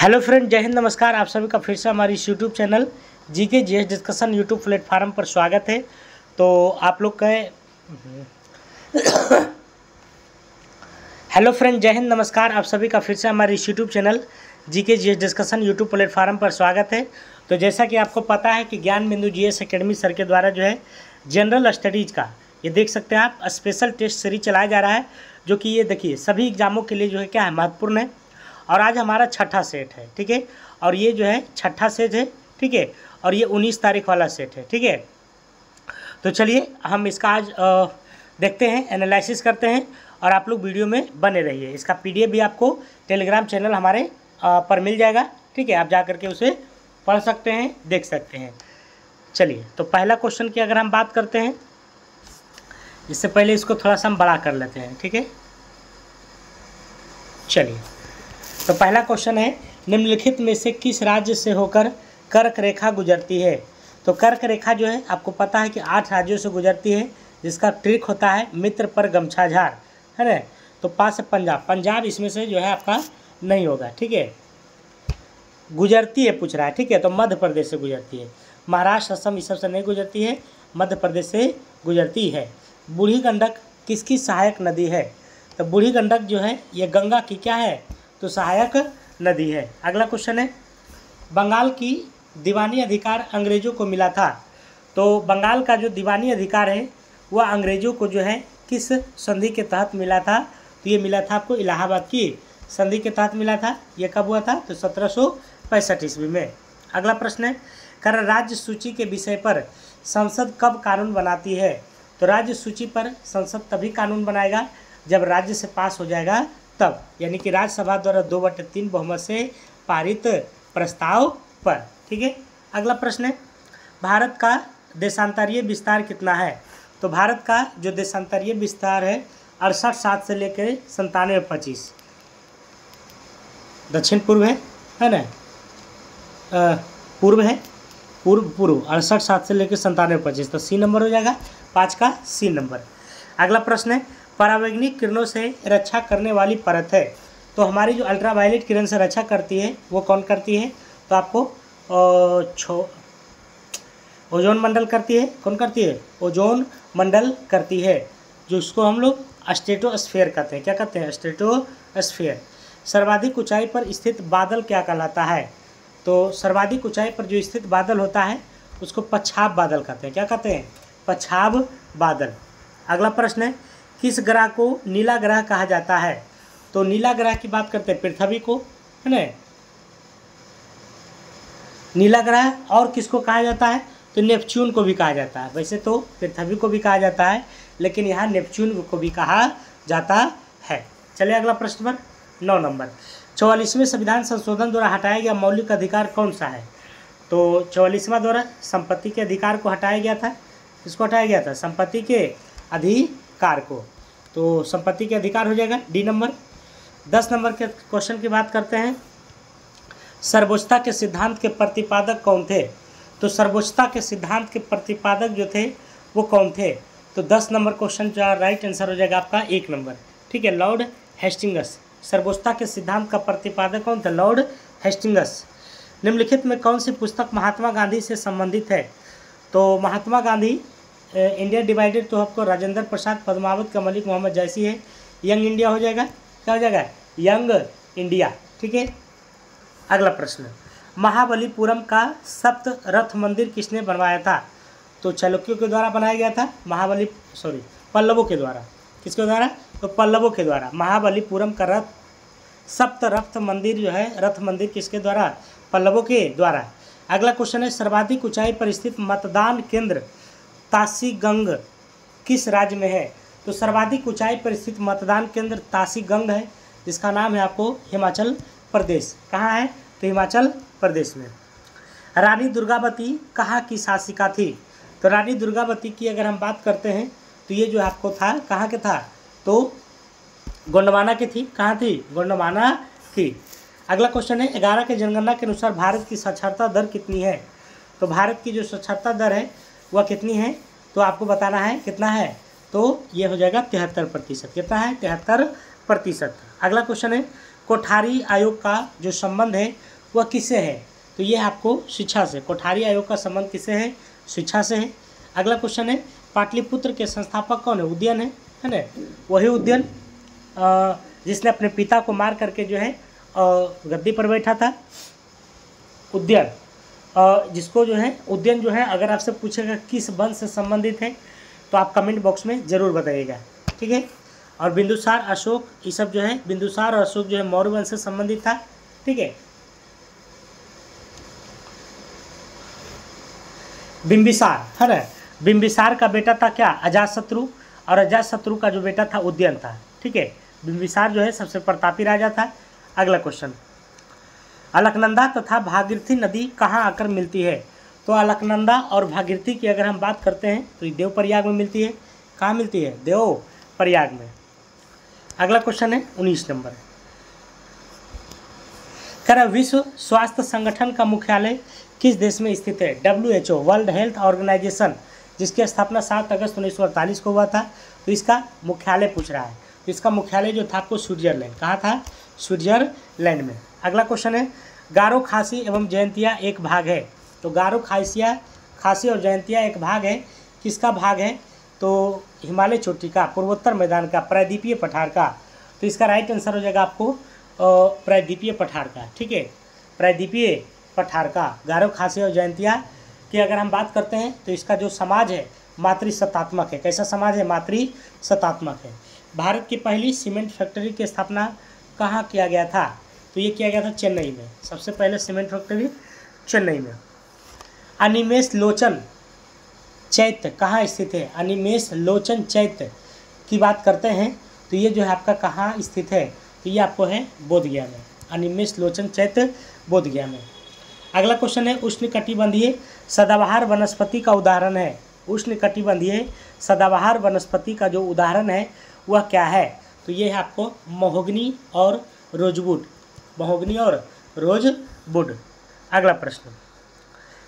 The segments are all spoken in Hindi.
हेलो फ्रेंड, जय हिंद, नमस्कार। आप सभी का फिर से हमारी इस YouTube channel GK GS discussion YouTube platform पर स्वागत है। तो आप लोग का हेलो फ्रेंड, जय हिंद, नमस्कार। आप सभी का फिर से हमारी इस YouTube channel GK GS discussion YouTube platform पर स्वागत है। तो जैसा कि आपको पता है कि ज्ञान बिंदु जीएस एकेडमी सर के द्वारा जो है जनरल स्टडीज़ का ये देख सकते हैं आप स्पेशल टेस्ट सीरीज चलाया जा रहा है, जो कि ये देखिए सभी एग्जामों के लिए जो है क्या है महत्वपूर्ण है। और आज हमारा छठा सेट है, ठीक है। और ये जो है छठा सेट है, ठीक है। और ये 19 तारीख वाला सेट है, ठीक है। तो चलिए हम इसका आज देखते हैं, एनालिसिस करते हैं और आप लोग वीडियो में बने रहिए। इसका पीडीएफ भी आपको टेलीग्राम चैनल हमारे पर मिल जाएगा, ठीक है। आप जा करके उसे पढ़ सकते हैं, देख सकते हैं। चलिए, तो पहला क्वेश्चन की अगर हम बात करते हैं, इससे पहले इसको थोड़ा सा हम बड़ा कर लेते हैं, ठीक है। चलिए, तो पहला क्वेश्चन है, निम्नलिखित में से किस राज्य से होकर कर्क रेखा गुजरती है। तो कर्क रेखा जो है आपको पता है कि 8 राज्यों से गुजरती है, जिसका ट्रिक होता है मित्र पर गमछा झाड़, है ना। तो पास है पंजाब इसमें से जो है आपका नहीं होगा, ठीक है। गुजरती है पूछ रहा है, ठीक है। तो मध्य प्रदेश से गुजरती है। महाराष्ट्र, असम इस सब से नहीं गुजरती है, मध्य प्रदेश से गुजरती है। बूढ़ी गंडक किसकी सहायक नदी है। तो बूढ़ी गंडक जो है ये गंगा की क्या है, तो सहायक नदी है। अगला क्वेश्चन है, बंगाल की दीवानी अधिकार अंग्रेजों को मिला था। तो बंगाल का जो दीवानी अधिकार है वह अंग्रेजों को जो है किस संधि के तहत मिला था। तो ये मिला था आपको इलाहाबाद की संधि के तहत मिला था। ये कब हुआ था, तो 1765 ईस्वी में। अगला प्रश्न है, कर राज्य सूची के विषय पर संसद कब कानून बनाती है। तो राज्य सूची पर संसद तभी कानून बनाएगा जब राज्य से पास हो जाएगा तब, यानी कि राज्यसभा द्वारा 2/3 बहुमत से पारित प्रस्ताव पर, ठीक है। अगला प्रश्न है, भारत का देशांतरीय विस्तार कितना है। तो भारत का जो देशांतरीय विस्तार है 68/7 से लेकर 97/25 दक्षिण पूर्व है ना, पूर्व है, पूर्व 68/7 से लेकर 97/25, तो सी नंबर हो जाएगा, 5 का सी नंबर। अगला प्रश्न है, परावैंगनिक किरणों से रक्षा करने वाली परत है। तो हमारी जो अल्ट्रावायलेट किरण से रक्षा करती है वो कौन करती है, तो आपको ओजोन मंडल करती है। कौन करती है, ओजोन मंडल करती है, जो इसको हम लोग स्ट्रेटोस्फीयर कहते हैं। क्या कहते हैं, स्ट्रेटोस्फीयर। सर्वाधिक ऊंचाई पर स्थित बादल क्या कहलाता है। तो सर्वाधिक ऊंचाई पर जो स्थित बादल होता है उसको पच्छाब बादल कहते हैं। क्या कहते हैं, पच्छाब बादल। अगला प्रश्न है, किस ग्रह को नीला ग्रह कहा जाता है। तो नीला ग्रह की बात करते हैं पृथ्वी को, है ना। नीला ग्रह और किसको कहा जाता है, तो नेपच्यून को भी कहा जाता है। वैसे तो पृथ्वी को भी कहा जाता है, लेकिन यहाँ नेपच्यून को भी कहा जाता है। चलिए अगला प्रश्न पर 9 नंबर, 44वें संविधान संशोधन द्वारा हटाया गया मौलिक अधिकार कौन सा है। तो 44वां द्वारा संपत्ति के अधिकार को हटाया गया था। किसको हटाया गया था, संपत्ति के अधिकार को। तो संपत्ति के अधिकार हो जाएगा डी नंबर। 10 नंबर के क्वेश्चन की बात करते हैं, सर्वोच्चता के सिद्धांत के प्रतिपादक कौन थे। तो सर्वोच्चता के सिद्धांत के प्रतिपादक जो थे वो कौन थे। तो 10 नंबर क्वेश्चन का राइट आंसर हो जाएगा आपका 1 नंबर, ठीक है, लॉर्ड हेस्टिंग्स। सर्वोच्चता के सिद्धांत का प्रतिपादक कौन था, लॉर्ड हेस्टिंग्स। निम्नलिखित में कौन सी पुस्तक महात्मा गांधी से संबंधित है। तो महात्मा गांधी इंडिया डिवाइडेड तो आपको राजेंद्र प्रसाद, पद्मावत का मलिक मोहम्मद जैसी है। यंग इंडिया हो जाएगा, क्या हो जाएगा, यंग इंडिया, ठीक है। अगला प्रश्न, महाबलीपुरम का सप्त रथ मंदिर किसने बनवाया था। तो चालुक्यों के द्वारा बनाया गया था, पल्लवों के द्वारा। किसके द्वारा, तो पल्लवों के द्वारा। महाबलीपुरम का सप्त रथ मंदिर जो है, रथ मंदिर किसके द्वारा, पल्लवों के द्वारा। अगला क्वेश्चन है, सर्वाधिक ऊंचाई पर स्थित मतदान केंद्र तासीगंग किस राज्य में है। तो सर्वाधिक ऊंचाई पर स्थित मतदान केंद्र तासीगंग है, जिसका नाम है आपको हिमाचल प्रदेश। कहाँ है, तो हिमाचल प्रदेश में। रानी दुर्गावती कहाँ की शासिका थी। तो रानी दुर्गावती की अगर हम बात करते हैं तो ये जो आपको था, कहाँ के था, तो गोंडवाना की थी। कहाँ थी, गोंडवाना की। अगला क्वेश्चन है, 11 के जनगणना के अनुसार भारत की साक्षरता दर कितनी है। तो भारत की जो साक्षरता दर है वह कितनी है, तो आपको बताना है कितना है। तो ये हो जाएगा 73%। कितना है, 73%। अगला क्वेश्चन है, कोठारी आयोग का जो संबंध है वह किससे है? तो ये आपको शिक्षा से, कोठारी आयोग का संबंध किससे है? शिक्षा से है। अगला क्वेश्चन है पाटलिपुत्र के संस्थापक कौन है? उदयन है ना? वही उदयन जिसने अपने पिता को मार करके जो है गद्दी पर बैठा था। उदयन जिसको जो है उदयन जो है, अगर आपसे पूछेगा किस वंश से संबंधित है तो आप कमेंट बॉक्स में ज़रूर बताइएगा, ठीक है। और बिंदुसार, अशोक, ये सब जो है बिंदुसार और अशोक जो है मौर्य वंश से संबंधित था, ठीक है। बिंबिसार है ना, बिंबिसार का बेटा था क्या? अजातशत्रु, और अजातशत्रु का जो बेटा था उदयन था, ठीक है। बिंबिसार जो है सबसे प्रतापी राजा था। अगला क्वेश्चन, अलकनंदा तथा भागीरथी नदी कहाँ आकर मिलती है? तो अलकनंदा और भागीरथी की अगर हम बात करते हैं तो ये देवप्रयाग में मिलती है। कहाँ मिलती है? देवप्रयाग में। अगला क्वेश्चन है 19 नंबर, कह रहा विश्व स्वास्थ्य संगठन का मुख्यालय किस देश में स्थित है? WHO, वर्ल्ड हेल्थ ऑर्गेनाइजेशन, जिसकी स्थापना 7 अगस्त 1948 को हुआ था। तो इसका मुख्यालय पूछ रहा है, तो इसका मुख्यालय जो था आपको स्विट्जरलैंड, कहाँ था? स्विट्जरलैंड में। अगला क्वेश्चन है गारो, खासी एवं जयंतिया एक भाग है। तो गारो, खासी और जयंतिया एक भाग है। किसका भाग है? तो हिमालय चोटी का, पूर्वोत्तर मैदान का, प्रायद्वीपीय पठार का। तो इसका राइट आंसर हो जाएगा आपको प्रायद्वीपीय पठार का, ठीक है। प्रायद्वीपीय पठार का गारो, खासी और जयंतिया की अगर हम बात करते हैं तो इसका जो समाज है मातृसत्तात्मक है। कैसा समाज है? मातृसत्तात्मक है। भारत की पहली सीमेंट फैक्ट्री की स्थापना कहाँ किया गया था? तो ये किया गया था चेन्नई में। सबसे पहले सीमेंट फैक्ट्री चेन्नई में। अनिमेष लोचन चैत्य कहाँ स्थित है? अनिमेष लोचन चैत्य की बात करते हैं तो ये जो है आपका कहाँ स्थित है? तो ये आपको है बोधगया में। अनिमेष लोचन चैत्य बोधगया में। अगला क्वेश्चन है उष्णकटिबंधीय सदाबहार वनस्पति का उदाहरण है। उष्णकटिबंधीय सदाबहार वनस्पति का जो उदाहरण है वह क्या है? तो ये है आपको महोगनी और रोजवुड। महोगनी और रोजवुड। अगला प्रश्न,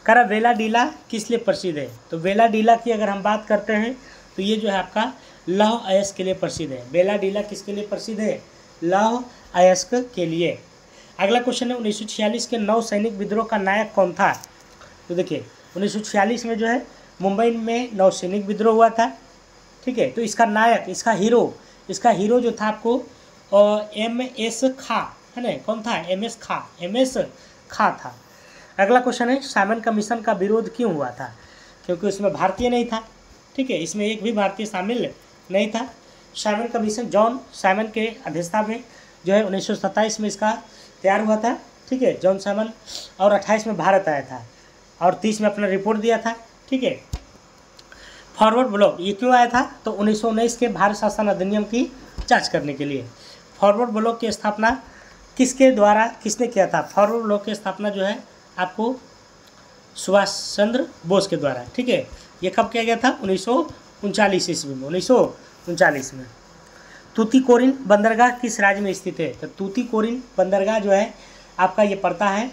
करा वेलाडीला किस लिए प्रसिद्ध है? तो वेलाडीला की अगर हम बात करते हैं तो ये जो है आपका लौह अयस्क के लिए प्रसिद्ध है। वेलाडीला किसके लिए प्रसिद्ध है? लौह अयस्क के लिए। अगला क्वेश्चन है 1946 के नौ सैनिक विद्रोह का नायक कौन था? तो देखिए 1946 में जो है मुंबई में नौ सैनिक विद्रोह हुआ था, ठीक है। तो इसका नायक, इसका हीरो जो था आपको MS खां है ना। कौन था? MS खां था। अगला क्वेश्चन है साइमन कमीशन का विरोध क्यों हुआ था? क्योंकि उसमें भारतीय नहीं था, ठीक है। इसमें एक भी भारतीय शामिल नहीं था। साइमन कमीशन जॉन साइमन के अध्यक्षता में जो है 1927 में इसका तैयार हुआ था, ठीक है। जॉन साइमन, और 28 में भारत आया था और 30 में अपना रिपोर्ट दिया था, ठीक है। फॉरवर्ड ब्लॉक ये क्यों आया था? तो 1919 के भारत शासन अधिनियम की जांच करने के लिए। फॉरवर्ड ब्लॉक की स्थापना किसने किया था? फॉरवर्ड ब्लॉक की स्थापना जो है आपको सुभाष चंद्र बोस के द्वारा, ठीक है। ये कब किया गया था? 1939 ईस्वी में। 1939 में। तूतीकोरिन बंदरगाह किस राज्य में स्थित है? तो तूतीकोरिन बंदरगाह जो है आपका ये पड़ता है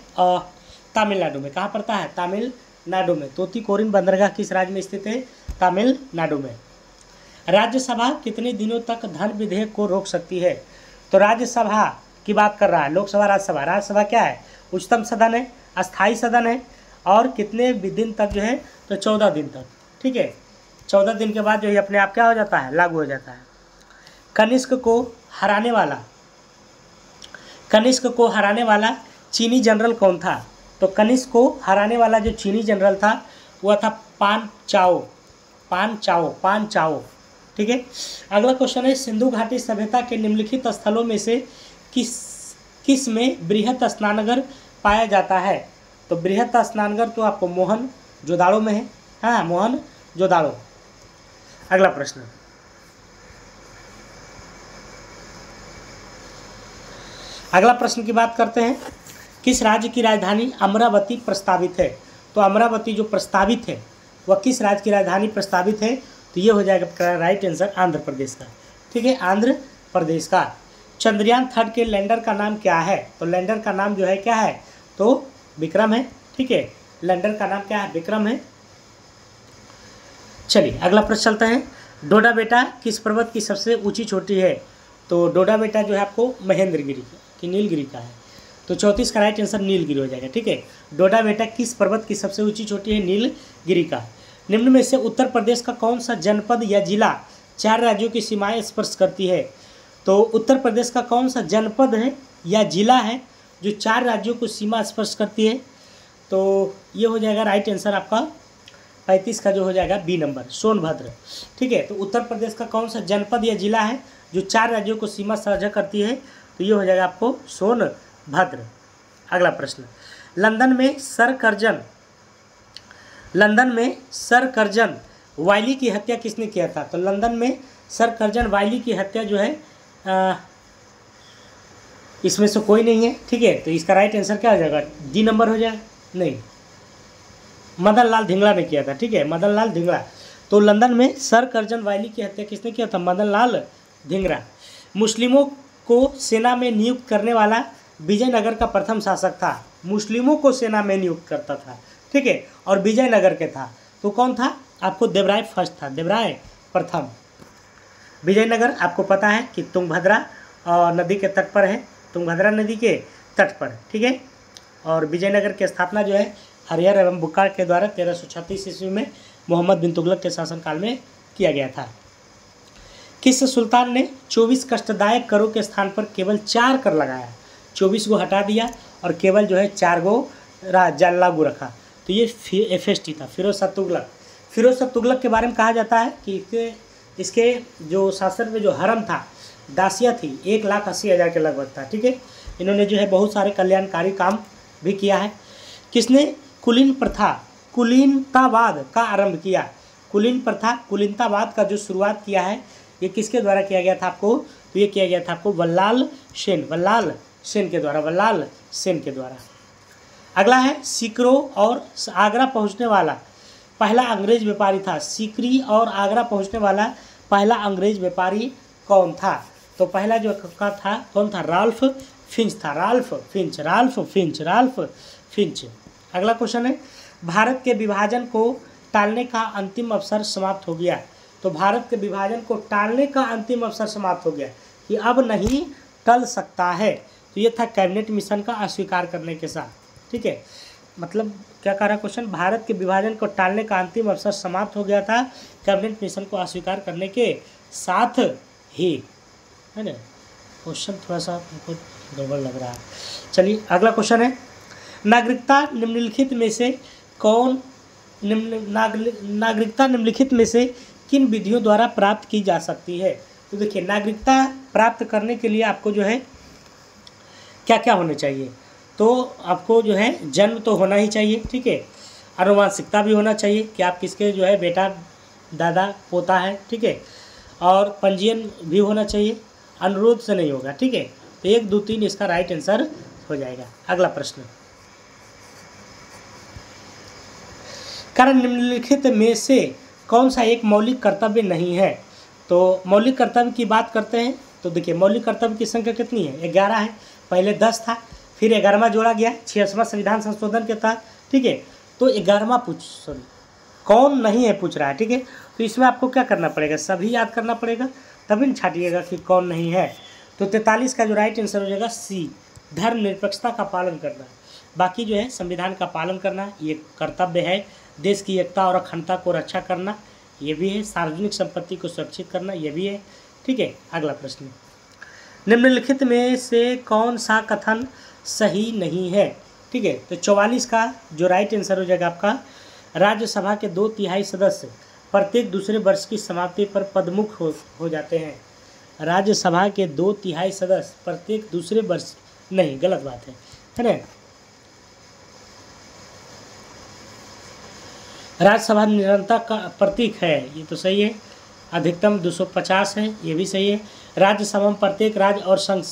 तमिलनाडु में। कहाँ पड़ता है? तमिलनाडु में। तूतीकोरिन बंदरगाह किस राज्य में स्थित है? तमिलनाडु में। राज्यसभा कितने दिनों तक धन विधेयक को रोक सकती है? तो राज्यसभा की बात कर रहा है, लोकसभा राज्यसभा। राज्यसभा क्या है? उच्चतम सदन है, अस्थायी सदन है, और कितने दिन तक जो है? तो 14 दिन तक, ठीक है। 14 दिन के बाद जो है अपने आप क्या हो जाता है? लागू हो जाता है। कनिष्क को हराने वाला चीनी जनरल कौन था? तो कनिष्क को हराने वाला जो चीनी जनरल था वह था पान चाओ, ठीक है। अगला क्वेश्चन है सिंधु घाटी सभ्यता के निम्नलिखित स्थलों में से किस में बृहत स्नानगर पाया जाता है? तो बृहत स्नानगर तो आपको मोहनजोदाड़ो में है, हाँ, मोहनजोदाड़ो। अगला प्रश्न, अगला प्रश्न की बात करते हैं। किस राज्य की राजधानी अमरावती प्रस्तावित है? तो अमरावती जो प्रस्तावित है वह किस राज्य की राजधानी प्रस्तावित है? तो ये हो जाएगा राइट आंसर आंध्र प्रदेश का, ठीक है, आंध्र प्रदेश का। चंद्रयान 3 के लैंडर का नाम क्या है? तो लैंडर का नाम जो है क्या है? तो विक्रम है, ठीक है। लैंडर का नाम क्या है? विक्रम है। चलिए अगला प्रश्न चलते हैं। डोडा बेटा किस पर्वत की सबसे ऊंची चोटी है? तो डोडा बेटा जो है आपको महेंद्रगिरी कि नीलगिरी का है? तो 34 का राइट आंसर नीलगिरी हो जाएगा। ठीक है, डोडा बेटा किस पर्वत की सबसे ऊंची चोटी है? नीलगिरी का। निम्न में से उत्तर प्रदेश का कौन सा जनपद या जिला 4 राज्यों की सीमाएं स्पर्श करती है? तो उत्तर प्रदेश का कौन सा जनपद है या जिला है जो 4 राज्यों को सीमा स्पर्श करती है? तो ये हो जाएगा राइट आंसर आपका 35 का जो हो जाएगा बी नंबर, सोनभद्र। ठीक है, तो उत्तर प्रदेश का कौन सा जनपद या जिला है जो 4 राज्यों को सीमा साझा करती है? तो ये हो जाएगा आपको सोनभद्र। अगला प्रश्न, लंदन में सर कर्जन वाइली की हत्या किसने किया था? तो लंदन में सर कर्जन वाइली की हत्या जो है इसमें से कोई नहीं है। ठीक है, तो इसका राइट आंसर क्या हो जाएगा? डी नंबर हो जाएगा। नहीं, मदन लाल धिंगड़ा ने किया था। ठीक है, मदन लाल धिंगड़ा। तो लंदन में सर कर्जन वाइली की हत्या किसने किया था? मदन लाल धिंगड़ा। मुस्लिमों को सेना में नियुक्त करने वाला विजयनगर का प्रथम शासक था। मुस्लिमों को सेना में नियुक्त करता था। ठीक है, और विजयनगर के था तो कौन था? आपको देवराय फर्स्ट था, देवराय प्रथम। विजयनगर आपको पता है कि तुंगभद्रा नदी के तट पर है, तुंगभद्रा नदी के तट पर। ठीक है, और विजयनगर की स्थापना जो है हरिहर एवं बुक्का के द्वारा 1336 ईस्वी में मोहम्मद बिन तुगलक के शासनकाल में किया गया था। किस सुल्तान ने 24 कष्टदायक करों के स्थान पर केवल 4 कर लगाया? 24 को हटा दिया और केवल जो है 4 गो लागू रखा। तो ये FST था, फिरोज शाह तुगलक। फिरोज शाह तुगलक के बारे में कहा जाता है कि इसके जो शासन में जो हरम था, दासियाँ थी 1,80,000 के लगभग था। ठीक है, इन्होंने जो है बहुत सारे कल्याणकारी काम भी किया है। किसने कुलीन प्रथा कुलीनतावाद का आरंभ किया? कुलीन प्रथा कुलीनतावाद का जो शुरुआत किया है ये किसके द्वारा किया गया था आपको? तो ये किया गया था आपको वल्लाल सेन के द्वारा। अगला है सीकरी और आगरा पहुंचने वाला पहला अंग्रेज व्यापारी था। सीकरी और आगरा पहुंचने वाला पहला अंग्रेज व्यापारी कौन था? तो पहला जो का था कौन था? राल्फ फिंच था। Ralph Finch. अगला क्वेश्चन है, भारत के विभाजन को टालने का अंतिम अवसर समाप्त हो गया। तो भारत के विभाजन को टालने का अंतिम अवसर समाप्त हो गया कि अब नहीं टल सकता है। तो ये था कैबिनेट मिशन का अस्वीकार करने के साथ। ठीक है, मतलब क्या कह रहा क्वेश्चन? भारत के विभाजन को टालने का अंतिम अवसर समाप्त हो गया था कैबिनेट मिशन को अस्वीकार करने के साथ ही, है ना। क्वेश्चन थोड़ा सा हमको गड़बड़ लग रहा है। चलिए अगला क्वेश्चन है, नागरिकता निम्नलिखित में से किन विधियों द्वारा प्राप्त की जा सकती है? तो देखिए, नागरिकता प्राप्त करने के लिए आपको जो है क्या क्या होने चाहिए? तो आपको जो है जन्म तो होना ही चाहिए। ठीक है, आनुवंशिकता भी होना चाहिए कि आप किसके जो है बेटा दादा पोता है। ठीक है, और पंजीयन भी होना चाहिए, अनुरोध से नहीं होगा। ठीक है, तो 1, 2, 3 इसका राइट आंसर हो जाएगा। अगला प्रश्न, कारण निम्नलिखित में से कौन सा एक मौलिक कर्तव्य नहीं है? तो मौलिक कर्तव्य की बात करते हैं तो देखिए, मौलिक कर्तव्य की संख्या कितनी है? 11 है। पहले 10 था, फिर 11वां जोड़ा गया 66वां संविधान संशोधन के तहत। ठीक है, तो 11वां कौन नहीं है पूछ रहा है। ठीक है, तो इसमें आपको क्या करना पड़ेगा? सभी याद करना पड़ेगा, तभी न छाटिएगा कि कौन नहीं है। तो 43 का जो राइट आंसर हो जाएगा सी, धर्मनिरपेक्षता का पालन करना। बाकी जो है संविधान का पालन करना ये कर्तव्य है। देश की एकता और अखंडता को रक्षा करना ये भी है। सार्वजनिक संपत्ति को सुरक्षित करना ये भी है। ठीक है, अगला प्रश्न, निम्नलिखित में से कौन सा कथन सही नहीं है? ठीक है, तो 44 का जो राइट आंसर हो जाएगा आपका, राज्यसभा के 2/3 सदस्य प्रत्येक दूसरे वर्ष की समाप्ति पर पदमुख हो जाते हैं। राज्यसभा के 2/3 सदस्य प्रत्येक दूसरे वर्ष, नहीं गलत बात है ना। राज्यसभा निरंतर का प्रतीक है, ये तो सही है। अधिकतम 250 है, ये भी सही है। राज्यसभा में प्रत्येक राज्य और संघ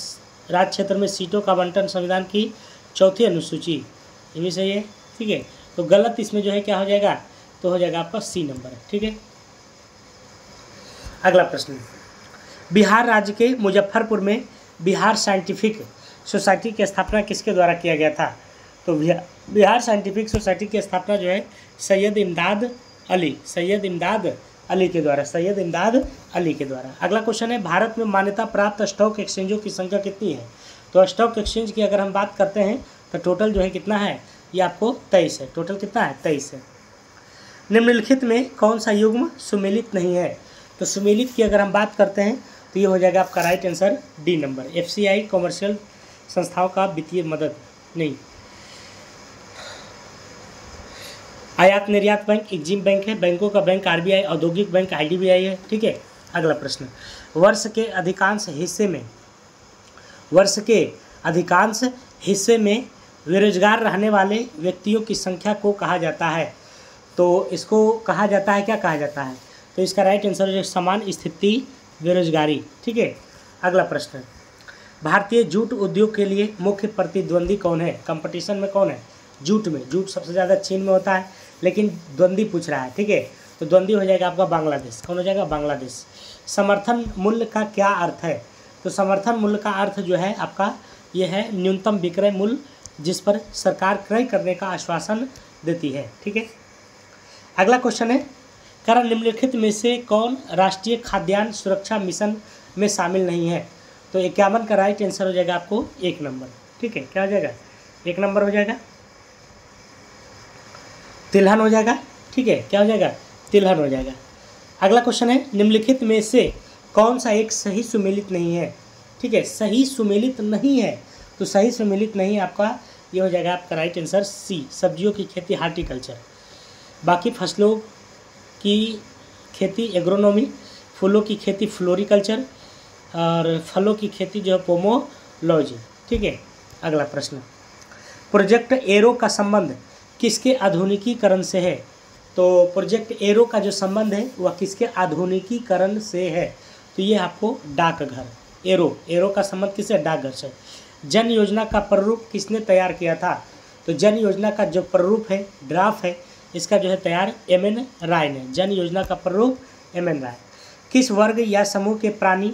राज्य क्षेत्र में सीटों का आवंटन संविधान की 4वीं अनुसूची, ये भी सही है। ठीक है, तो गलत इसमें जो है क्या हो जाएगा? तो हो जाएगा आपका सी नंबर। ठीक है, अगला प्रश्न, बिहार राज्य के मुजफ्फरपुर में बिहार साइंटिफिक सोसाइटी की स्थापना किसके द्वारा किया गया था? तो बिहार साइंटिफिक सोसाइटी की स्थापना जो है सैयद इमदाद अली के द्वारा। अगला क्वेश्चन है, भारत में मान्यता प्राप्त स्टॉक एक्सचेंजों की संख्या कितनी है? तो स्टॉक एक्सचेंज की अगर हम बात करते हैं तो टोटल जो है कितना है, ये आपको 23 है। टोटल कितना है, 23 है। निम्नलिखित में कौन सा युग्म सुमेलित नहीं है? तो सुमेलित की अगर हम बात करते हैं तो ये हो जाएगा आपका right answer D number. FCI commercial संस्थाओं का वित्तीय मदद नहीं। आयात निर्यात बैंक एग्जिम बैंक है। बैंकों का बैंक RBI, औद्योगिक बैंक IDBI है। ठीक है, अगला प्रश्न, वर्ष के अधिकांश हिस्से में बेरोजगार रहने वाले व्यक्तियों की संख्या को कहा जाता है? तो इसको कहा जाता है, क्या कहा जाता है? तो इसका राइट आंसर है समान स्थिति बेरोजगारी। ठीक है, अगला प्रश्न, भारतीय जूट उद्योग के लिए मुख्य प्रतिद्वंदी कौन है? कंपटीशन में कौन है जूट में? जूट सबसे ज़्यादा चीन में होता है, लेकिन द्वंदी पूछ रहा है। ठीक है, तो द्वंदी हो जाएगा आपका बांग्लादेश। कौन हो जाएगा? बांग्लादेश। समर्थन मूल्य का क्या अर्थ है? तो समर्थन मूल्य का अर्थ जो है आपका ये है न्यूनतम विक्रय मूल्य जिस पर सरकार क्रय करने का आश्वासन देती है। ठीक है, अगला क्वेश्चन है, कारण निम्नलिखित में से कौन राष्ट्रीय खाद्यान्न सुरक्षा मिशन में शामिल नहीं है? तो 51 का राइट आंसर हो जाएगा आपको 1 नंबर। ठीक है, क्या हो जाएगा? 1 नंबर हो जाएगा, तिलहन हो जाएगा। ठीक है, क्या हो जाएगा? तिलहन हो जाएगा। अगला क्वेश्चन है, निम्नलिखित में से कौन सा एक सही सुमेलित नहीं है? ठीक है, सही सुमेलित नहीं है, तो सही सुमेलित नहीं आपका ये हो जाएगा आपका राइट आंसर सी, सब्जियों की खेती हार्टिकल्चर, बाकी फसलों की खेती एग्रोनॉमी, फूलों की खेती फ्लोरिकल्चर और फलों की खेती जो है पोमोलॉजी। ठीक है, अगला प्रश्न, प्रोजेक्ट एरो का संबंध किसके आधुनिकीकरण से है? तो प्रोजेक्ट एरो का जो संबंध है वह किसके आधुनिकीकरण से है? तो ये आपको डाकघर, एरो का संबंध किससे? डाकघर से। जन योजना का प्रारूप किसने तैयार किया था? तो जन योजना का जो प्रारूप है, ड्राफ्ट है, इसका जो है तैयार MN राय ने। जन योजना का प्रारूप MN राय। किस वर्ग या समूह के प्राणी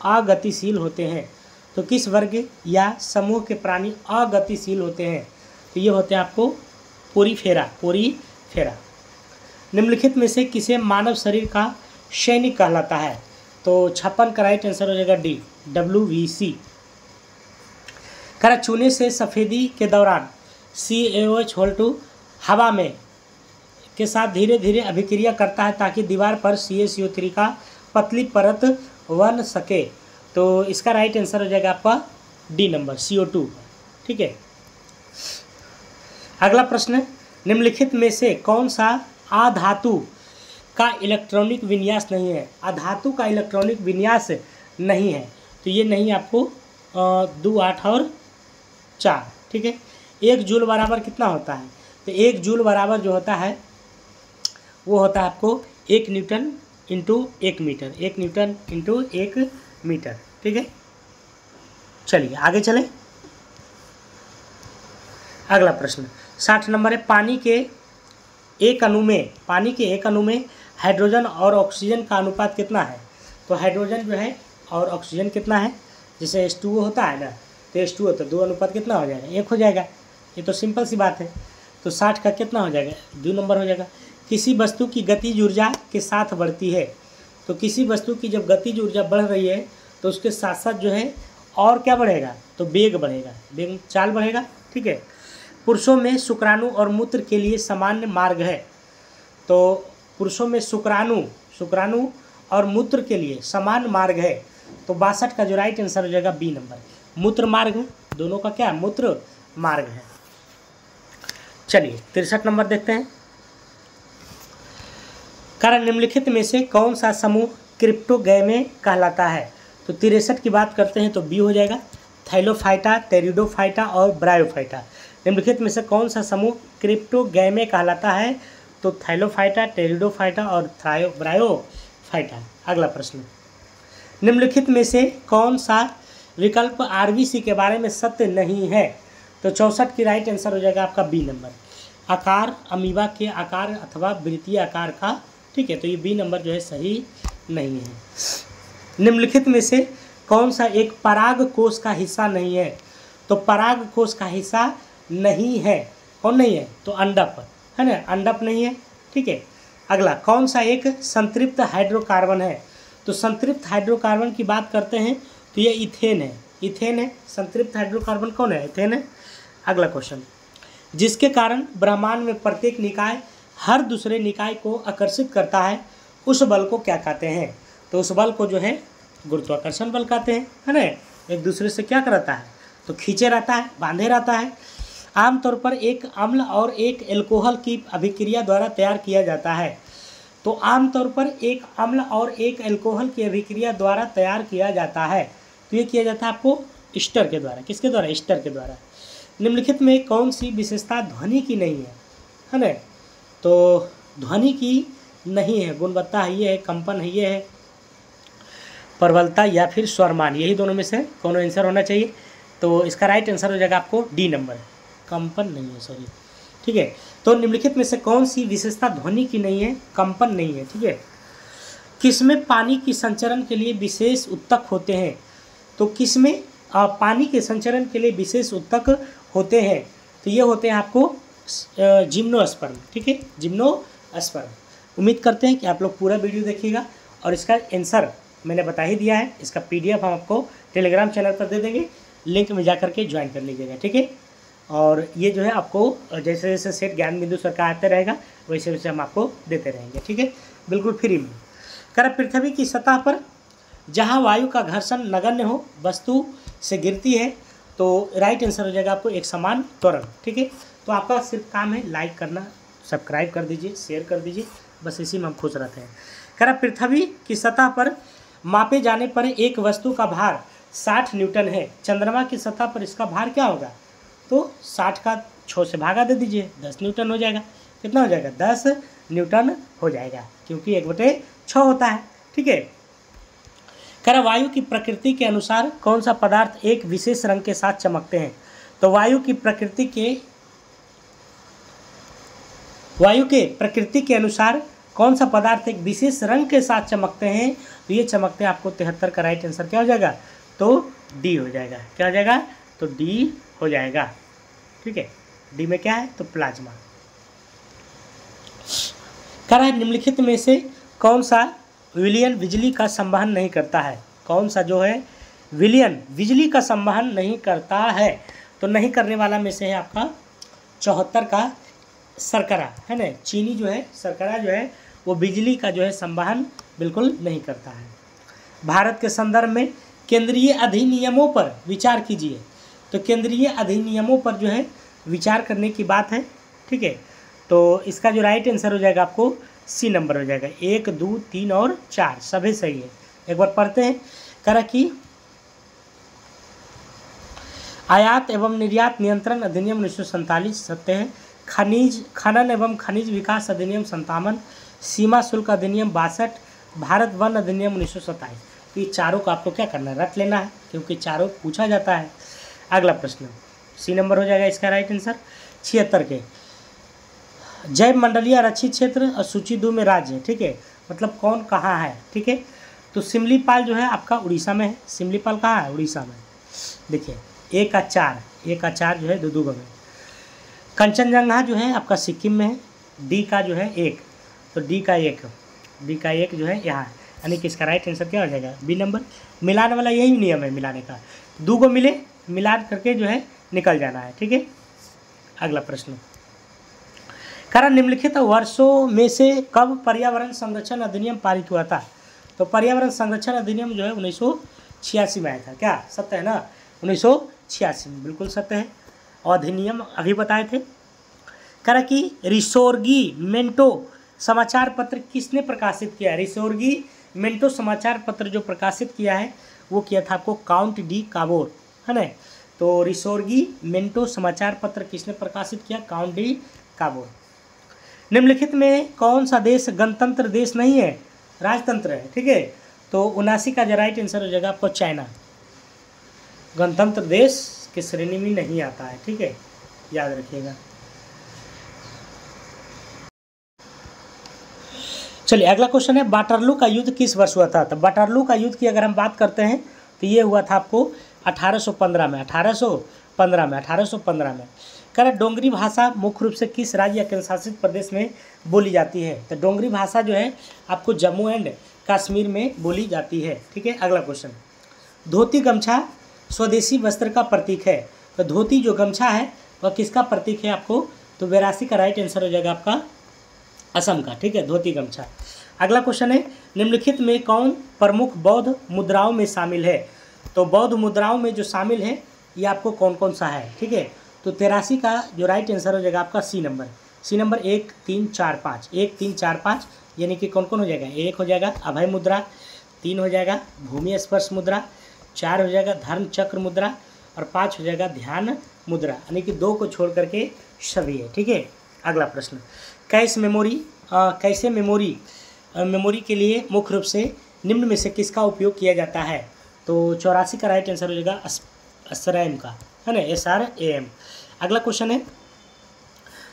अगतिशील होते हैं? तो किस वर्ग या समूह के प्राणी अगतिशील होते हैं? तो ये होते हैं आपको पोरीफेरा। निम्नलिखित में से किसे मानव शरीर का सैनिक कहलाता है? तो 56 का राइट आंसर हो जाएगा डी, WBC। चूने से सफ़ेदी के दौरान CaOH हवा में के साथ धीरे धीरे अभिक्रिया करता है ताकि दीवार पर CaCO3 का पतली परत बन सके। तो इसका राइट आंसर हो जाएगा आपका डी नंबर, CO2। ठीक है, अगला प्रश्न, निम्नलिखित में से कौन सा अधातु का इलेक्ट्रॉनिक विन्यास नहीं है? अधातु का इलेक्ट्रॉनिक विन्यास नहीं है, तो ये नहीं आपको 2, 8 और 4। ठीक है, 1 जूल बराबर कितना होता है? तो 1 जूल बराबर जो होता है वो होता है आपको 1 newton into 1 metre, 1 newton into 1 metre. ठीक है, चलिए आगे चलें। अगला प्रश्न 60 नंबर है, पानी के एक अणु में हाइड्रोजन और ऑक्सीजन का अनुपात कितना है? तो हाइड्रोजन जो है और ऑक्सीजन कितना है? जैसे H2O होता है ना, तो H2O तो 2 अनुपात कितना हो जाएगा? 1 हो जाएगा। ये तो सिंपल सी बात है। तो 60 का कितना हो जाएगा? 2 नंबर हो जाएगा। किसी वस्तु की गतिज ऊर्जा के साथ बढ़ती है, तो किसी वस्तु की जब गतिज ऊर्जा बढ़ रही है तो उसके साथ साथ जो है और क्या बढ़ेगा? तो वेग बढ़ेगा, वेग चाल बढ़ेगा। ठीक है, पुरुषों में शुक्राणु और मूत्र के लिए सामान्य मार्ग है। तो पुरुषों में शुक्राणु और मूत्र के लिए समान मार्ग है, तो 62 का जो राइट आंसर हो जाएगा बी नंबर, मूत्र मार्ग। दोनों का क्या? मूत्र मार्ग है। चलिए 63 नंबर देखते हैं, कारण निम्नलिखित में से कौन सा समूह क्रिप्टोगैमे कहलाता है? तो 63 की बात करते हैं तो बी हो जाएगा, थैलोफाइटा, टेरिडोफाइटा और ब्रायोफाइटा। निम्नलिखित में से कौन सा समूह क्रिप्टोगैमे कहलाता है? तो थैलोफाइटा, टेरिडोफाइटा और ब्रायोफाइटा। अगला प्रश्न, निम्नलिखित में से कौन सा विकल्प RBC के बारे में सत्य नहीं है? तो 64 की राइट आंसर हो जाएगा आपका बी नंबर, आकार अमीबा के आकार अथवा वृत्तीय आकार का। ठीक है, तो ये बी नंबर जो है सही नहीं है। निम्नलिखित में से कौन सा एक पराग कोष का हिस्सा नहीं है? तो पराग कोष का हिस्सा नहीं है, कौन नहीं है? तो अंडप है ना, अंडप नहीं है। ठीक है, अगला, कौन सा एक संतृप्त हाइड्रोकार्बन है? तो संतृप्त हाइड्रोकार्बन की बात करते हैं तो ये इथेन है। इथेन है। संतृप्त हाइड्रोकार्बन कौन है? इथेन है। अगला क्वेश्चन, जिसके कारण ब्रह्मांड में प्रत्येक निकाय हर दूसरे निकाय को आकर्षित करता है, उस बल को क्या कहते हैं? तो उस बल को जो है गुरुत्वाकर्षण बल कहते हैं, है ना। एक दूसरे से क्या करता है? तो खींचे रहता है, बांधे रहता है। आमतौर पर एक अम्ल और एक एल्कोहल की अभिक्रिया द्वारा तैयार किया जाता है। तो आमतौर पर एक अम्ल और एक एल्कोहल की अभिक्रिया द्वारा तैयार किया जाता है। तो ये किया जाता है आपको ईस्टर के द्वारा। किसके द्वारा? ईस्टर के द्वारा। निम्नलिखित में कौन सी विशेषता ध्वनि की नहीं है ना? तो ध्वनि की नहीं है, गुणवत्ता है, ये है कंपन है, ये है प्रबलता या फिर स्वरमान, यही दोनों में से कौन आंसर होना चाहिए? तो इसका राइट आंसर हो जाएगा आपको डी नंबर, कंपन नहीं है, सॉरी। ठीक है, तो निम्नलिखित में से कौन सी विशेषता ध्वनि की नहीं है? कंपन नहीं है। ठीक है, किसमें पानी की संचरण के लिए विशेष उत्तक होते हैं? तो किसमें पानी के संचरण के लिए विशेष उत्तक होते हैं? तो ये होते हैं आपको जिम्नोस्पर्म। ठीक है, जिम्नोस्पर्म। उम्मीद करते हैं कि आप लोग पूरा वीडियो देखिएगा और इसका आंसर मैंने बता ही दिया है। इसका PDF हम आपको टेलीग्राम चैनल पर दे देंगे, लिंक में जा करके ज्वाइन कर लीजिएगा। ठीक है, और ये जो है आपको जैसे जैसे सेट ज्ञान बिंदु सर का आते रहेगा वैसे वैसे हम आपको देते रहेंगे। ठीक है, बिल्कुल फ्री में। पृथ्वी की सतह पर जहाँ वायु का घर्षण नगण्य हो, वस्तु से गिरती है, तो राइट आंसर हो जाएगा आपको एक समान त्वरण। ठीक है, तो आपका सिर्फ काम है लाइक करना, सब्सक्राइब कर दीजिए, शेयर कर दीजिए, बस इसी में हम खुश रहते हैं। पृथ्वी की सतह पर मापे जाने पर एक वस्तु का भार 60 न्यूटन है। चंद्रमा की सतह पर इसका भार क्या होगा? तो 60 का 6 से भागा दे दीजिए, 10 न्यूटन हो जाएगा। कितना हो जाएगा? 10 न्यूटन हो जाएगा, क्योंकि 1/6 होता है। ठीक है, वायु की प्रकृति के अनुसार कौन सा पदार्थ एक विशेष रंग के साथ चमकते हैं? तो वायु की प्रकृति के अनुसार कौन सा पदार्थ एक विशेष रंग के साथ चमकते हैं? तो ये चमकते हैं आपको 73 का राइट आंसर क्या हो जाएगा? तो डी हो जाएगा। क्या हो जाएगा? तो डी हो जाएगा। ठीक है, डी में क्या है? तो प्लाज्मा। निम्नलिखित में से कौन सा विलयन बिजली का संवहन नहीं करता है? कौन सा जो है विलयन बिजली का संवहन नहीं करता है? तो नहीं करने वाला में से है आपका 74 का शर्करा, है ना। चीनी जो है, शर्करा जो है, वो बिजली का जो है संवहन बिल्कुल नहीं करता है। भारत के संदर्भ में केंद्रीय अधिनियमों पर विचार कीजिए। तो केंद्रीय अधिनियमों पर जो है विचार करने की बात है। ठीक है, तो इसका जो राइट आंसर हो जाएगा आपको सी नंबर हो जाएगा। 1, 2, 3 और 4 सभी सही है। एक बार पढ़ते हैं। कि आयात एवं निर्यात नियंत्रण अधिनियम 1947 सत्य है। खनन एवं खनिज विकास अधिनियम 57, सीमा शुल्क अधिनियम 62, भारत वन अधिनियम 1927। तो ये चारों को आपको क्या करना है? रट लेना है, क्योंकि चारों पूछा जाता है। अगला प्रश्न सी नंबर हो जाएगा इसका राइट आंसर। 76 के जैव मंडलीय आरक्षित क्षेत्र और सूची 2 में राज्य है। ठीक है, मतलब कौन कहाँ है? ठीक है, तो सिमलीपाल जो है आपका उड़ीसा में है। सिमलीपाल कहाँ है? उड़ीसा में। देखिए, A का 4 जो है दुदुगा में। कंचनजंगा जो है आपका सिक्किम में है। डी का जो है 1, तो डी का एक जो है यहाँ है, यानी कि इसका राइट आंसर क्या हो जाएगा? B number. मिलाने वाला यही नियम है, मिलाने का। 2 को मिला करके जो है निकल जाना है। ठीक है, अगला प्रश्न। निम्नलिखित वर्षों में से कब पर्यावरण संरक्षण अधिनियम पारित हुआ था? तो पर्यावरण संरक्षण अधिनियम जो है 1986 में आया था। क्या सत्य है ना? 1986 में बिल्कुल सत्य है। और अधिनियम अभी बताए थे। कि रिसोर्गीमेंटो समाचार पत्र किसने प्रकाशित किया है? रिसोर्गीमेंटो समाचार पत्र जो प्रकाशित किया है वो किया था आपको काउंट डी काबोर, है ना। तो रिसोर्गीमेंटो समाचार पत्र किसने प्रकाशित किया? काउंट डी काबोर। निम्नलिखित में कौन सा देश गणतंत्र देश नहीं है? राजतंत्र है। ठीक है, तो 79 का जो राइट आंसर हो जाएगा आपको चाइना। गणतंत्र देश की श्रेणी में नहीं आता है। ठीक है, याद रखिएगा। चलिए अगला क्वेश्चन है, वाटरलू का युद्ध किस वर्ष हुआ था? तो वाटरलू का युद्ध की अगर हम बात करते हैं तो ये हुआ था आपको 1815 में। 1815 में। डोंगरी भाषा मुख्य रूप से किस राज्य या केंद्र शासित प्रदेश में बोली जाती है? तो डोंगरी भाषा जो है आपको जम्मू एंड कश्मीर में बोली जाती है। ठीक है, अगला क्वेश्चन। धोती गमछा स्वदेशी वस्त्र का प्रतीक है। तो धोती जो गमछा है वह किसका प्रतीक है आपको, तो 82 का राइट आंसर हो जाएगा आपका असम का, ठीक है, धोती गमछा। अगला क्वेश्चन है, निम्नलिखित में कौन प्रमुख बौद्ध मुद्राओं में शामिल है। तो बौद्ध मुद्राओं में जो शामिल है ये आपको कौन कौन सा है, ठीक है। तो 83 का जो राइट आंसर हो जाएगा आपका सी नंबर। 1 3 4 5, 1 3 4 5 यानी कि कौन कौन हो जाएगा, 1 हो जाएगा अभय मुद्रा, 3 हो जाएगा भूमि स्पर्श मुद्रा, 4 हो जाएगा धर्म चक्र मुद्रा और 5 हो जाएगा ध्यान मुद्रा, यानी कि 2 को छोड़ करके सभी है, ठीक है। अगला प्रश्न, कैसे मेमोरी के लिए मुख्य रूप से निम्न में से किसका उपयोग किया जाता है। तो 84 का राइट आंसर हो जाएगा SRAM का, है ना, SRAM। अगला क्वेश्चन है,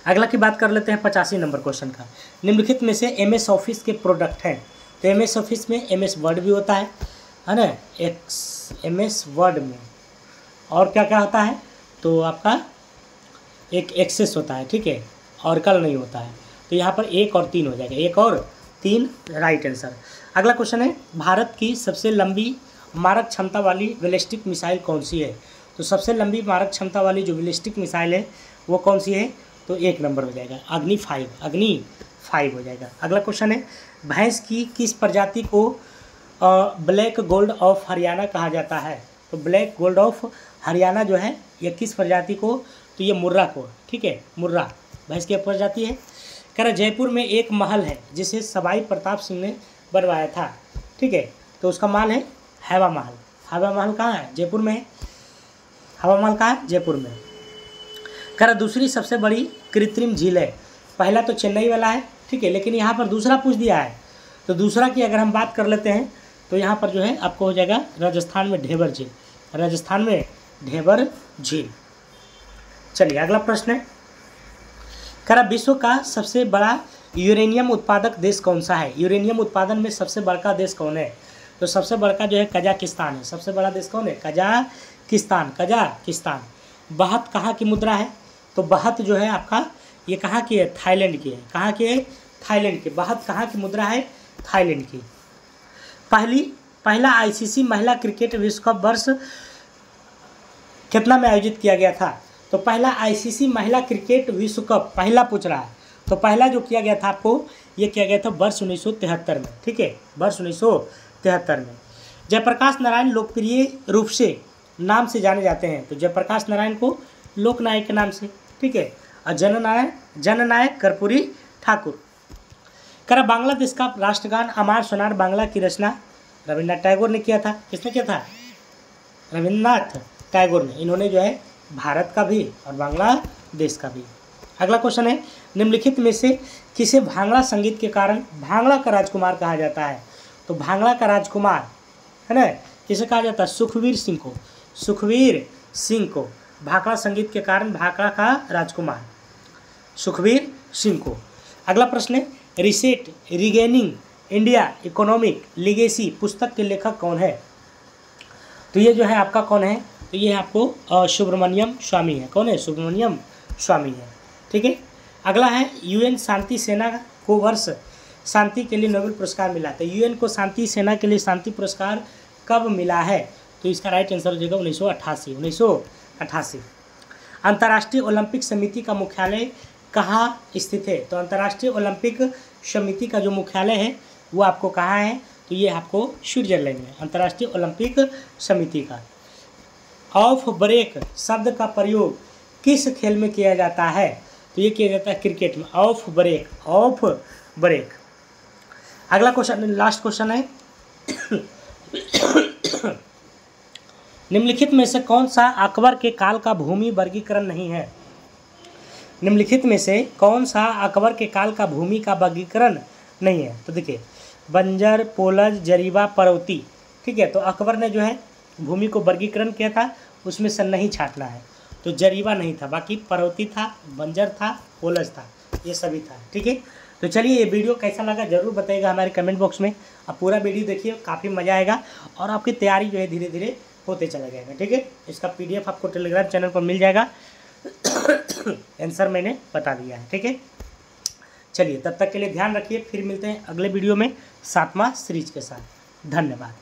अगला की बात कर लेते हैं 85 नंबर क्वेश्चन का। निम्नलिखित में से MS ऑफिस के प्रोडक्ट हैं। तो MS ऑफिस में MS वर्ड भी होता है ना, MS वर्ड में और क्या क्या होता है, तो आपका एक एक्सेस होता है, ठीक है, और कल नहीं होता है। तो यहाँ पर 1 और 3 हो जाएगा, 1 और 3 राइट आंसर। अगला क्वेश्चन है, भारत की सबसे लंबी मारक क्षमता वाली बैलिस्टिक मिसाइल कौन सी है। तो सबसे लंबी मारक क्षमता वाली जो बैलिस्टिक मिसाइल है वो कौन सी है, तो 1 नंबर हो जाएगा अग्नि 5 हो जाएगा। अगला क्वेश्चन है, भैंस की किस प्रजाति को ब्लैक गोल्ड ऑफ हरियाणा कहा जाता है। तो ब्लैक गोल्ड ऑफ हरियाणा जो है ये किस प्रजाति को, तो ये मुर्रा को, ठीक है, मुर्रा भैंस की प्रजाति है। कह रहा जयपुर में एक महल है जिसे सवाई प्रताप सिंह ने बनवाया था, ठीक है, तो उसका महल है हवा महल। हवा महल कहाँ है, जयपुर में है। हवा महल कहाँ है, जयपुर में। कह रहा दूसरी सबसे बड़ी कृत्रिम झील है। पहला तो चेन्नई वाला है, ठीक है, लेकिन यहाँ पर दूसरा पूछ दिया है। तो दूसरा की अगर हम बात कर लेते हैं तो यहाँ पर जो है आपको हो जाएगा राजस्थान में ढेबर झील, राजस्थान में ढेबर झील। चलिए अगला प्रश्न है, कह रहा विश्व का सबसे बड़ा यूरेनियम उत्पादक देश कौन सा है। यूरेनियम उत्पादन में सबसे बड़ा देश कौन है। तो सबसे बड़ा जो है कजाकिस्तान है। सबसे बड़ा देश कौन है, कजाकिस्तान। बहत कहाँ की मुद्रा है, तो बहत जो है आपका ये कहाँ की है, थाईलैंड की है। कहाँ की है, थाईलैंड की। बहत कहाँ की मुद्रा है, थाईलैंड की। पहला ICC महिला क्रिकेट विश्व कप वर्ष कितना में आयोजित किया गया था। तो पहला ICC महिला क्रिकेट विश्व कप पहला पूछ रहा है, तो पहला जो किया गया था आपको ये किया गया था वर्ष 1973 में, ठीक है, वर्ष 1973 में। जयप्रकाश नारायण लोकप्रिय रूप से नाम से जाने जाते हैं। तो जयप्रकाश नारायण को लोकनायक के नाम से, ठीक है, और जननायक कर्पूरी ठाकुर। कर बांग्लादेश का राष्ट्रगान अमार सोनार बांग्ला की रचना रविन्द्रनाथ टैगोर ने किया था। किसने किया था, रविन्द्रनाथ टैगोर ने। इन्होंने जो है भारत का भी और बांग्लादेश का भी। अगला क्वेश्चन है, निम्नलिखित में से किसे भांगड़ा संगीत के कारण भांगड़ा का राजकुमार कहा जाता है। तो भांगड़ा का राजकुमार है ना, किसे कहा जाता है, सुखवीर सिंह को भांगड़ा संगीत के कारण भांगड़ा का राजकुमार सुखवीर सिंह को। अगला प्रश्न है, reset regaining India economic legacy पुस्तक के लेखक कौन है। तो ये जो है आपका कौन है, तो ये आपको सुब्रमण्यम स्वामी है। कौन है, सुब्रमण्यम स्वामी है, ठीक है। अगला है, UN शांति सेना को वर्ष शांति के लिए नोबेल पुरस्कार मिला। तो UN को शांति सेना के लिए शांति पुरस्कार कब मिला है। तो इसका राइट आंसर हो जाएगा 1988। अंतर्राष्ट्रीय ओलंपिक समिति का मुख्यालय कहाँ स्थित है। तो अंतर्राष्ट्रीय ओलंपिक समिति का जो मुख्यालय है वो आपको कहाँ है, तो ये आपको स्विट्जरलैंड में अंतर्राष्ट्रीय ओलंपिक समिति का। ऑफ ब्रेक शब्द का प्रयोग किस खेल में किया जाता है। तो ये किया जाता है क्रिकेट में, ऑफ ब्रेक। अगला क्वेश्चन, लास्ट क्वेश्चन है, निम्नलिखित में से कौन सा अकबर के काल का भूमि वर्गीकरण नहीं है। निम्नलिखित में से कौन सा अकबर के काल का भूमि का वर्गीकरण नहीं है। तो देखिए, बंजर, पोलज, जरीबा, परौती, ठीक है। तो अकबर ने जो है भूमि को वर्गीकरण किया था, उसमें से नहीं छाटना है। तो जरीबा नहीं था, बाकी परौती था, बंजर था, पोलज था, ये सभी था, ठीक है। तो चलिए, ये वीडियो कैसा लगा जरूर बताइएगा हमारे कमेंट बॉक्स में। आप पूरा वीडियो देखिए, काफ़ी मज़ा आएगा और आपकी तैयारी जो है धीरे धीरे होते चला जाएगा, ठीक है। इसका PDF आपको टेलीग्राम चैनल पर मिल जाएगा। आंसर मैंने बता दिया है, ठीक है। चलिए, तब तक के लिए ध्यान रखिए, फिर मिलते हैं अगले वीडियो में 7वां सीरीज के साथ। धन्यवाद।